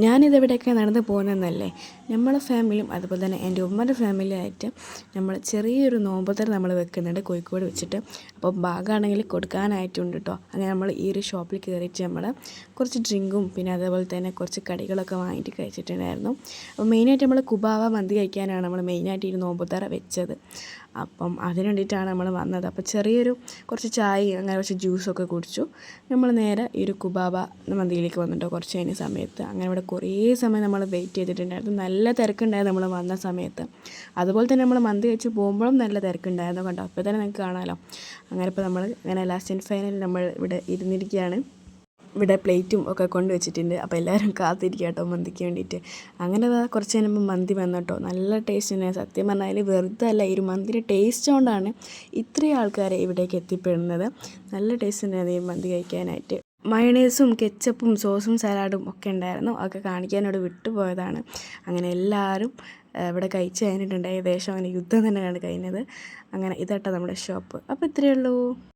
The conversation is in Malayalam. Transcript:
ഞാനിതെവിടെയൊക്കെ നടന്ന് പോകുന്നതെന്നല്ലേ, നമ്മളെ ഫാമിലിയും അതുപോലെ തന്നെ എൻ്റെ ഉമ്മയുടെ ഫാമിലിയായിട്ട് നമ്മൾ ചെറിയൊരു നോമ്പുതറ നമ്മൾ വെക്കുന്നുണ്ട് കോഴിക്കോട് വെച്ചിട്ട്. അപ്പോൾ ഭാഗമാണെങ്കിൽ കൊടുക്കാനായിട്ടുണ്ട് കേട്ടോ. അങ്ങനെ നമ്മൾ ഈ ഒരു ഷോപ്പിൽ കയറിയിട്ട് നമ്മൾ കുറച്ച് ഡ്രിങ്കും പിന്നെ അതേപോലെ തന്നെ കുറച്ച് കടികളൊക്കെ വാങ്ങിയിട്ട് കഴിച്ചിട്ടുണ്ടായിരുന്നു. അപ്പോൾ മെയിനായിട്ട് നമ്മൾ കുബാവ മന്തി കഴിക്കാനാണ് നമ്മൾ മെയിനായിട്ട് ഈ നോമ്പുതറ വെച്ചത്. അപ്പം അതിന് വേണ്ടിയിട്ടാണ് നമ്മൾ വന്നത്. അപ്പോൾ കുറച്ച് ചായയും അങ്ങനെ കുറച്ച് ജ്യൂസൊക്കെ കുടിച്ചു. നമ്മൾ നേരെ ഈ ഒരു കുബാബ മന്തിയിലേക്ക് വന്നിട്ടോ. കുറച്ച് കഴിഞ്ഞ സമയത്ത് അങ്ങനെ ഇവിടെ കുറേ സമയം നമ്മൾ വെയിറ്റ് ചെയ്തിട്ടുണ്ടായിരുന്നു. നല്ല തിരക്കുണ്ടായിരുന്നു നമ്മൾ വന്ന സമയത്ത്. അതുപോലെ തന്നെ നമ്മൾ മന്തി കഴിച്ച് പോകുമ്പോഴും നല്ല തിരക്കുണ്ടായിരുന്നു കണ്ടോ. അപ്പോൾ തന്നെ നിങ്ങൾക്ക് കാണാമല്ലോ. അങ്ങനെ ഇപ്പോൾ നമ്മൾ അങ്ങനെ ലാസ്റ്റ് ആൻഡ് ഫൈനൽ നമ്മൾ ഇവിടെ ഇരുന്നിരിക്കുകയാണ്. ഇവിടെ പ്ലേറ്റും ഒക്കെ കൊണ്ട് വെച്ചിട്ടുണ്ട്. അപ്പോൾ എല്ലാവരും കാത്തിരിക്കുക കേട്ടോ മന്തിക്ക് വേണ്ടിയിട്ട്. അങ്ങനെ കുറച്ച് കഴിയുമ്പോൾ മന്തി വന്നു കേട്ടോ. നല്ല ടേസ്റ്റ് തന്നെ. സത്യം പറഞ്ഞാൽ വെറുതെ അല്ല, ഈ ഒരു മന്തിൻ്റെ ടേസ്റ്റ് കൊണ്ടാണ് ഇത്രയും ആൾക്കാർ ഇവിടേക്ക് എത്തിപ്പെടുന്നത്. നല്ല ടേസ്റ്റ് തന്നെയാണ് ഈ മന്തി കഴിക്കാനായിട്ട്. മയണൈസും കെച്ചപ്പും സോസും സലാഡും ഒക്കെ ഉണ്ടായിരുന്നു. അതൊക്കെ കാണിക്കാനോട് വിട്ടുപോയതാണ്. അങ്ങനെ എല്ലാവരും ഇവിടെ കഴിച്ച് കഴിഞ്ഞിട്ടുണ്ട്. ഏകദേശം അങ്ങനെ യുദ്ധം തന്നെയാണ് കഴിഞ്ഞത്. അങ്ങനെ ഇതാട്ടോ നമ്മുടെ ഷോപ്പ്. അപ്പോൾ ഇത്രയേ ഉള്ളൂ.